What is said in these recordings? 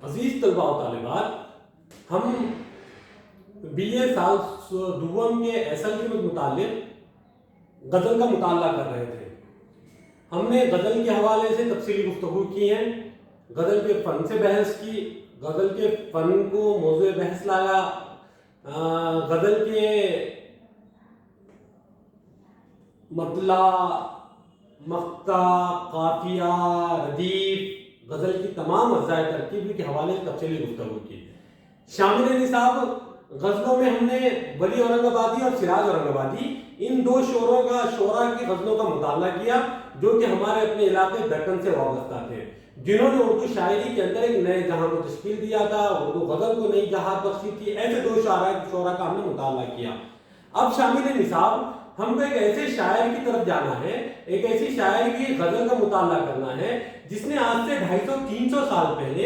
عزیز طلباء و طالبات، ہم بی اے سال دوم کے SL کے متعلق غزل کا مطالعہ کر رہے تھے۔ ہم نے غزل کے حوالے سے تفصیلی گفتگو کی ہے، غزل کے فن سے بحث کی، غزل کے فن کو موضوع بحث لایا، غزل کے مطلع، مقطع، قافیہ، ردیف، غزل کی تمام اجزاء ترکیب کے حوالے سے تفصیلی گفتگو کی۔ شامل نصاب غزلوں میں ہم نے ولی اورنگ آبادی اور سراج اورنگ آبادی ان دو شعراء کی غزلوں کا مطالعہ کیا، جو کہ ہمارے اپنے علاقے دکن سے وابستہ تھے، جنہوں نے اردو شاعری کے اندر ایک نئے جہاں کو تشکیل دیا تھا، اردو غزل کو نئی جہات بخشی تھی۔ ایسے دو شعراء کا ہم نے مطالعہ کیا۔ اب شامل نصاب ہم کو ایک ایسے شاعر کی طرف جانا ہے، ایک ایسی شاعر کی غزل کا مطالعہ کرنا ہے جس نے آج سے 250-300 سال پہلے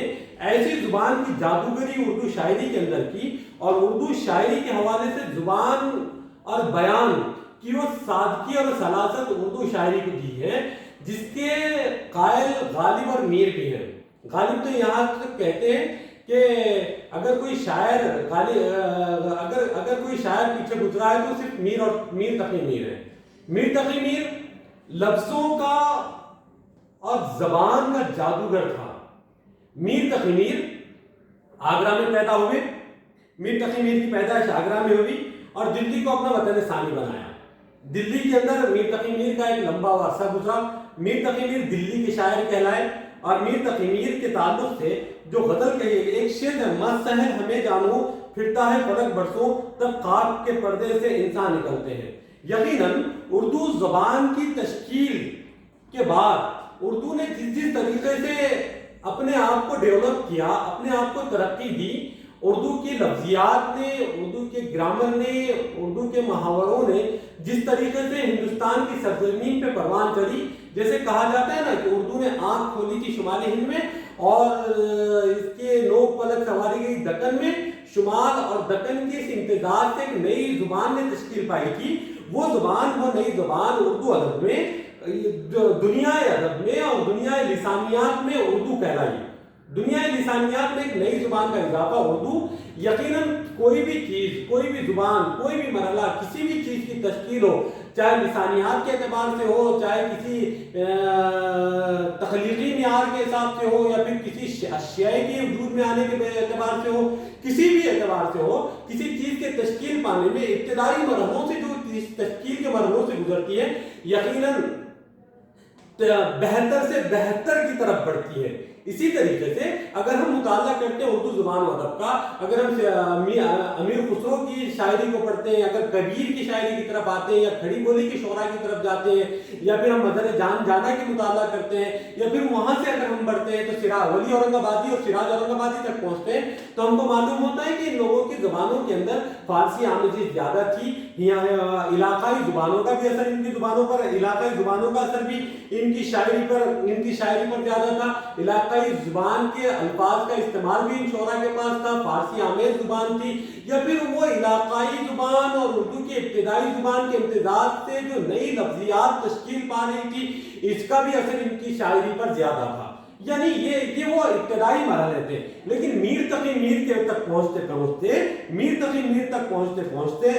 ایسی زبان کی جادوگری اردو شاعری کے اندر کی، اور اردو شاعری کے حوالے سے زبان اور بیان کی وہ سادگی اور سلاست اردو شاعری کو دی ہے، جس کے قائل غالب اور میر بھی ہیں۔ غالب تو یہاں تک کہتے ہیں کہ اگر کوئی شاعر پیچھے گزرا ہے تو صرف میر تقی میر ہے۔ میر تقی میر لفظوں کا اور زبان کا جادوگر تھا۔ میر تقی میر آگرہ میں پیدا ہوئے۔ میر تقی میر کی پیدائش آگرہ میں ہوئی اور دلی کو اپنا وطن ثانی بنایا۔ دلی کے اندر میر تقی میر کا ایک لمبا عرصہ گزرا۔ میر تقی میر دلی کے شاعر کہلائے، اور میر تقی میر کے تعلق سے جو غزل کہی ہے، ایک شعر ہے: مست سحر ہمیں جانو، پھرتا ہے فلک برسوں، تب خواب کے پردے سے انسان نکلتے ہیں۔ یقیناً اردو زبان کی تشکیل کے بعد اردو نے جس طریقے سے اپنے آپ کو ڈیولپ کیا، اپنے آپ کو ترقی دی، اردو کی لفظیات نے، اردو کے گرامر نے، اردو کے محاوروں نے جس طریقے سے ہندوستان کی سرزمین پہ پروان چڑھی، جیسے کہا جاتا ہے نا کہ اردو نے آنکھ کھولی تھی شمالی ہند میں، اور اس کے نوک پلک سواری گئی دکن میں، شمال اور دکن کے اس امتزاج سے ایک نئی زبان نے تشکیل پائی تھی۔ وہ نئی زبان اردو ادب میں، دنیا ادب میں اور دنیا لسانیات میں اردو کہلائی۔ دنیا لسانیات میں ایک نئی زبان کا اضافہ اردو۔ یقیناً کوئی بھی چیز، کوئی بھی زبان، کوئی بھی مرحلہ، کسی بھی چیز کی تشکیل ہو، چاہے لسانیات کے اعتبار سے ہو، چاہے کسی تخلیقی معیار کے حساب سے ہو، یا پھر کسی اشیاء کے وجود میں آنے کے اعتبار سے ہو، کسی بھی اعتبار سے ہو، کسی چیز کے تشکیل پانے میں ابتدائی مرحلوں سے جو تشکیل کے مرحلوں سے گزرتی ہے، یقیناً بہتر سے بہتر کی طرف بڑھتی ہے۔ اسی طریقے سے اگر ہم مطالعہ کرتے ہیں اردو زبان و ادب کا، اگر ہم امیر خسرو کی شاعری کو پڑھتے ہیں، اگر کبیر کی شاعری کی طرف آتے ہیں، یا کھڑی بولی کے شعراء کی طرف جاتے ہیں، یا پھر ہم مدر جان جانا کی مطالعہ کرتے ہیں، یا پھر وہاں سے اگر ہم بڑھتے ہیں تو ولی اورنگ آبادی اور سراج اورنگ آبادی تک پہنچتے ہیں، تو ہم کو معلوم ہوتا ہے کہ ان لوگوں کی زبانوں کے اندر فارسی آمیزی زیادہ تھی۔ علاقائی زبانوں کا بھی اثر ان کی زبانوں پر، علاقائی زبانوں کا اثر بھی ان کی شاعری پر زیادہ تھا۔ علاقائی زبان کے الفاظ کا استعمال بھی ان شعراء کے پاس تھا، فارسی آمیز زبان تھی، یا پھر وہ علاقائی زبان اور اردو کی ابتدائی زبان کے امتزاج سے جو نئی لفظیات تشکیل پا رہی تھی، اس کا بھی اثر ان کی شاعری پر زیادہ تھا۔ یعنی یہ وہ ابتدائی مرحلے تھے۔ لیکن میر تقی میر تک پہنچتے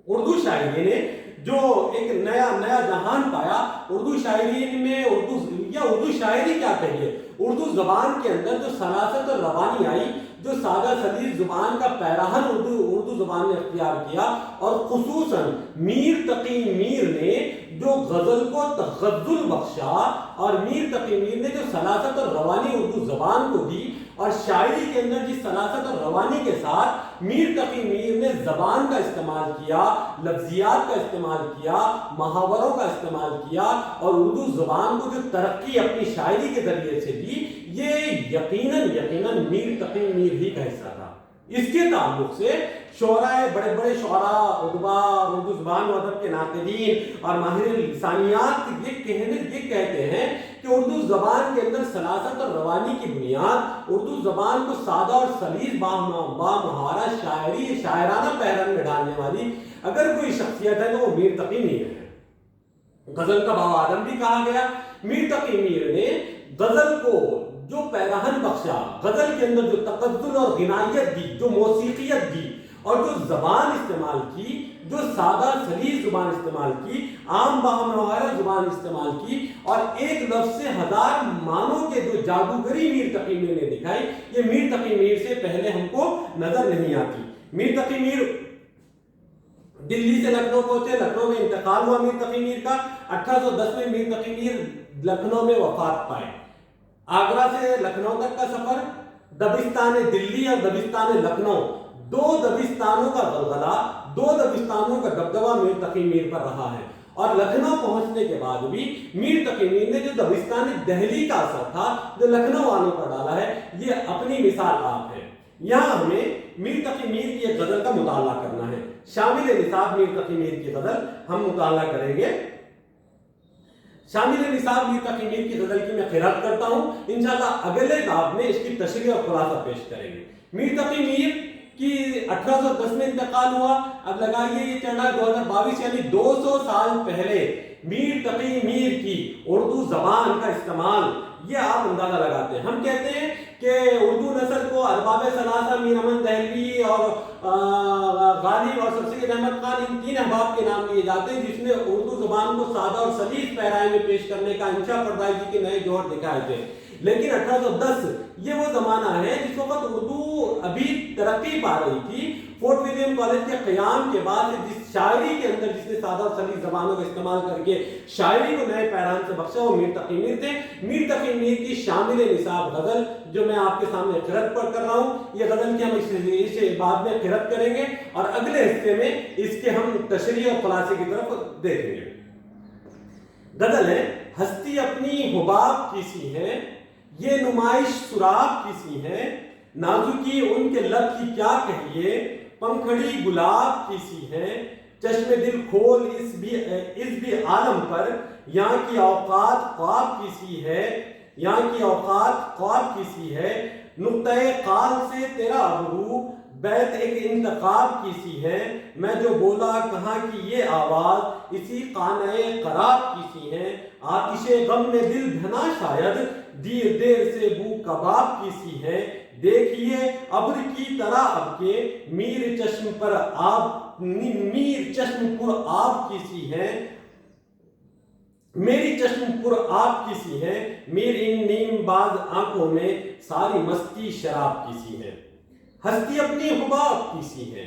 اردو شاعری نے جو ایک نیا جہان پایا۔ اردو شاعری میں اردو شاعری کیا کہیے، اردو زبان کے اندر جو سلاست اور روانی آئی، جو سادہ سلیس زبان کا پیراہن اردو زبان نے اختیار کیا، اور خصوصاً میر تقی میر نے جو غزل کو تغزل بخشا، اور میر تقی میر نے جو سلاست اور روانی اردو زبان کو دی، اور شاعری کے اندر جس سلاست اور روانی کے ساتھ میر تقی میر نے زبان کا استعمال کیا، لفظیات کا استعمال کیا، محاوروں کا استعمال کیا، اور اردو زبان کو جو ترقی اپنی شاعری کے ذریعے سے دی، یہ یقیناً میر تقی میر ہی کا حصہ تھا۔ اس کے تعلق سے بڑے بڑے شعراء، ادبا، اردو زبان و ادب کے ناقدین اور ماہر لسانیات یہ کہتے ہیں کہ اردو زبان کے اندر سلاست اور روانی کی بنیاد، اردو زبان کو سادہ اور سلیس بامہارہ شاعرانہ پیرن میں ڈالنے والی اگر کوئی شخصیت ہے تو وہ میر تقی میر ہے۔ غزل کا بابا آدم بھی کہا گیا۔ میر تقی میر نے غزل کو جو پیراہن بخشا، غزل کے اندر جو تقزل اور غنائیت دی، جو موسیقیت دی، اور جو زبان استعمال کی، جو سادہ سلیس زبان استعمال کی، عام باہم زبان استعمال کی، اور ایک لفظ سے 1000 معنوں کے جو جادوگری میر تقی میر نے دکھائی، یہ میر تقی میر سے پہلے ہم کو نظر نہیں آتی۔ میر تقی میر دلی سے لکھنؤ پہنچے، لکھنؤ میں انتقال ہوا میر تقی میر کا، 1810 میں میر تقی میر لکھنؤ میں وفات پائے۔ آگرہ سے لکھنؤ تک کا سفر، دبستان دلی اور دبستان لکھنؤ، دو دبستانوں کا غلغلہ، دو دبستانوں کا دبدبہ میر تقی میر پر رہا ہے۔ اور لکھنؤ پہنچنے کے بعد بھی میر تقی میر نے جو دبستان دہلی کا اثر تھا جو لکھنؤ والوں پر ڈالا ہے، یہ اپنی مثال آپ ہے۔ یہاں ہمیں میر تقی میر کی ایک غزل کا مطالعہ کرنا ہے۔ شامل نصاب میر تقی میر کی غزل ہم مطالعہ کریں گے۔ شامل نصاب میر تقی میر کی غزل کی میں قرأت کرتا ہوں، انشاءاللہ اگلے باب میں اس کی تشریح اور خلاصہ پیش کریں گے۔ میر تقی میر کی 1810 میں انتقال ہوا، اب لگائیے یہ چڑھا 2022 یعنی 200 سال پہلے میر تقی میر کی اردو زبان کا استعمال، یہ آپ اندازہ لگاتے ہیں۔ ہم کہتے ہیں کہ اردو نثر کو ارباب ثلاثہ میر امن دہلوی اور غالب اور سر سید احمد خان، ان 3 احباب کے نام لیے جاتے ہیں جس نے اردو زبان کو سادہ اور سلیس پیرائے میں پیش کرنے کا انشا پردائشی کے نئے جوہر دکھائے تھے۔ لیکن 1810 یہ وہ زمانہ ہے جس وقت اردو ابھی ترقی پا رہی تھی۔ فورٹ ولیم کالج کے قیام کے بعد جس شاعری کے اندر جس نے سادہ اور سلیس زبانوں کا استعمال کر کے شاعری کو نئے پیران سے بخشا وہ میر تقی میر تھے۔ میر تقی میر کی شامل نصاب غزل جو میں آپ کے سامنے قرأت کر رہا ہوں، یہ غزل کی ہم اس بعد میں قرأت کریں گے اور اگلے حصے میں اس کے ہم تشریح اور خلاصے کی طرف دیکھیں گے۔ غزل ہے: ہستی اپنی حباب کی سی ہے، یہ نمائش سراب کی سی ہے، نازکی ان کے لب کی کیا کہیے، پنکھڑی گلاب کی سی ہے، چشم دل کھول اس بھی عالم پر، یہاں کی اوقات خواب کی سی ہے، یہاں کی اوقات خواب کی سی ہے، نقطۂ قال سے تیرا ابرو، بیت ایک انتخاب کی سی ہے، میں جو بولا کہاں کی یہ آواز، اسی خانہ خراب کی سی ہے، آتش غم میں دل دھنا شاید، دیر دیر سے بو کباب کی سی ہے، دیکھیے ابر کی طرح اب کے میر چشم پر آب کی سی ہے، میری چشم پر آب کی سی ہے، میری ان نیم باز آنکھوں میں ساری مستی شراب کی سی ہے۔ ہستی اپنی حباب کی سی ہے،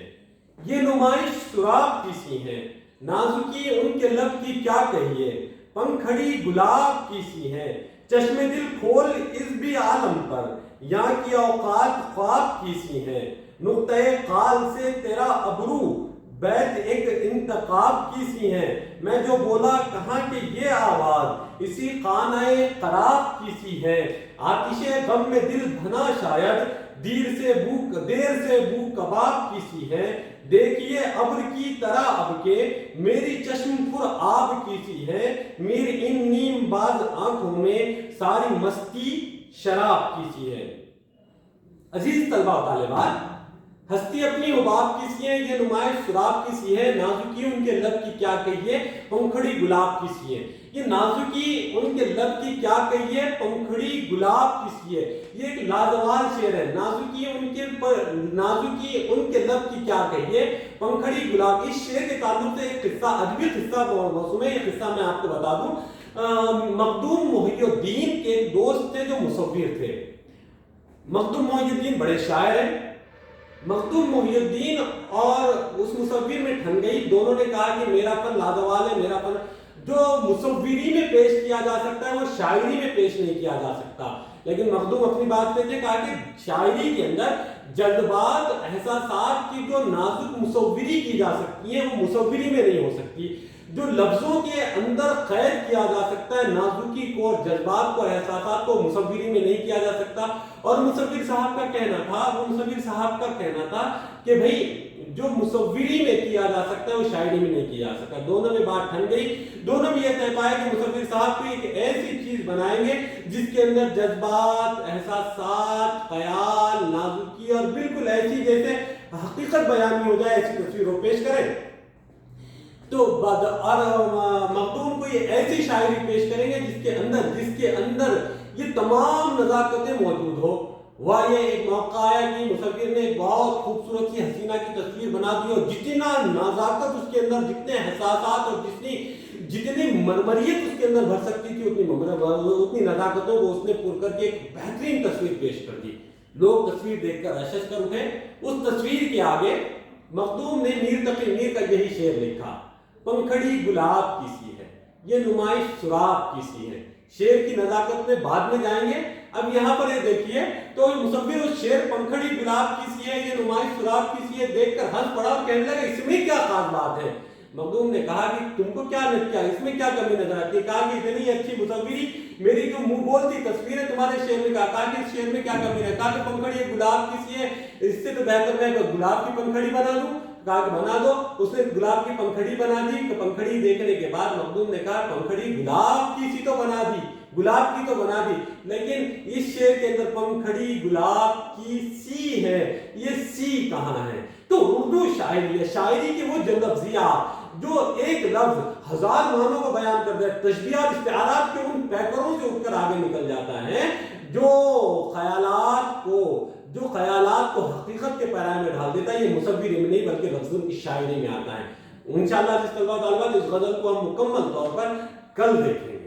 یہ نمائش سراب کی سی ہے، نازکی ان کے لب کی کیا کہیے، پنکھڑی گلاب کی سی ہے، چشم دل کھول اس بھی عالم پر، یہاں کی اوقات خواب کی سی ہے، نقطۂ قال سے تیرا ابرو، بیت ایک انتخاب کی سی ہے، میں جو بولا کہاں کہ یہ آواز، اسی خانہ خراب کی سی ہے، آتش غم میں دل دھنا شاید، دیر سے بو کباب کی سی ہے، دیکھیے ابر کی طرح اب کے میری چشم پر آب کی سی ہے، میری ان نیم باز آنکھوں میں ساری مستی شراب کی سی ہے۔ عزیز طلبہ و طالبات، ہستی اپنی حباب کی سی ہے، یہ نمائش سراب کی سی ہے، نازکی ان کے لب کی کیا کہیے، پنکھڑی گلاب کی سی ہے۔ یہ نازکی ان کے لب کی کیا کہیے، پنکھڑی گلاب کی سی ہے، یہ ایک لازوال شعر ہے۔ نازکی ان کے لب کی کیا کہیے، پنکھڑی گلاب۔ اس شعر کے تعلق سے ایک قصہ، ادبی قصہ موسوم ہے، یہ قصہ میں آپ کو بتا دوں۔ مخدوم محی الدین کے ایک دوست تھے جو مصور تھے۔ مخدوم محی الدین بڑے شاعر ہیں۔ مخدوم محی الدین اور اس مصور میں ٹھن گئی، دونوں نے کہا کہ میرا فن لازوال ہے، میرا فن جو مصوری میں پیش کیا جا سکتا ہے وہ شاعری میں پیش نہیں کیا جا سکتا۔ لیکن مخدوم اپنی بات پہ تھے، کہا کہ شاعری کے اندر جذبات احساسات کی جو نازک مصوری کی جا سکتی ہے وہ مصوری میں نہیں ہو سکتی۔ جو لفظوں کے اندر قید کیا جا سکتا ہے نازکی کو اور جذبات کو اور احساسات کو مصوری میں نہیں کیا جا سکتا۔ اور مصور صاحب کا کہنا تھا کہ بھئی جو مصوری میں کیا جا سکتا ہے وہ شاعری میں نہیں کیا جا سکتا۔ دونوں میں بات ٹھن گئی، دونوں بھی یہ طے پایا کہ مصور صاحب کو ایک ایسی چیز بنائیں گے جس کے اندر جذبات، احساسات، خیال، نازکی اور بالکل ایسی جیسے حقیقت بیانی ہو جائے ایسی تصویر وہ پیش کریں۔ تو اور مخدوم کو یہ ایسی شاعری پیش کریں گے جس کے اندر یہ تمام نزاکتیں موجود ہو. وہ یہ ایک موقع آیا کہ مصور نے ایک بہت خوبصورت سی حسینہ کی تصویر بنا دی اور جتنا نزاکت اس کے اندر، جتنے احساسات اور جتنی مرمریت اس کے اندر بھر سکتی تھی اتنی نزاکتوں کو اس نے پر کر کے ایک بہترین تصویر پیش کر دی. لوگ تصویر دیکھ کر اشش کر اٹھے. اس تصویر کے آگے مخدوم نے میر تقی میر کا یہی شعر لکھا: پنکھڑی گلاب کی سی ہے، یہ نمائش سراب کی سی ہے. شعر کی نزاکت میں بعد میں جائیں گے. اب یہاں پر یہ دیکھیے تو مصور اس شعر پنکھڑی گلاب کی سی ہے، یہ نمائش سراب کی سی ہے دیکھ کر ہنس پڑا اور کہنے لگا اس میں کیا خاص بات ہے. مخدوم نے کہا کہ تم کو کیا اس میں کیا کمی نظر آتی ہے؟ کہا کہ اتنی اچھی مصوری، میری جو منہ بولتی تصویر ہے تمہارے شعر میں. کہا کہ اس شعر میں کیا کمی ہے؟ کہا کہ پنکھڑی گلاب کی سی ہے، اس سے تو بہتر میں گلاب کی پنکھڑی بنا دوں. کہا کہ بنا دو. اس نے گلاب کی پنکھڑی بنا دی. پنکھڑی دیکھنے کے بعد مخدوم نے کہا پنکھڑی گلاب کی سی تو بنا دی، گلاب کی تو بنا دی، لیکن اس شعر کے اندر پنکھڑی گلاب کی سی ہے، یہ سی کہاں ہے؟ تو اردو شاعری ہے، شاعری کے وہ لفظیات جو ایک لفظ ہزار معنوں کو بیان کر دے، تشبیہات استعارات کے ان پیکروں سے اٹھ کر آگے نکل جاتا ہے جو خیالات کو حقیقت کے پیرائے میں ڈھال دیتا ہے. یہ مصوری میں نہیں بلکہ لفظوں کی شاعری میں آتا ہے. انشاءاللہ جس طلبہ طالبات اس غزل کو ہم مکمل طور پر کل دیکھیں گے.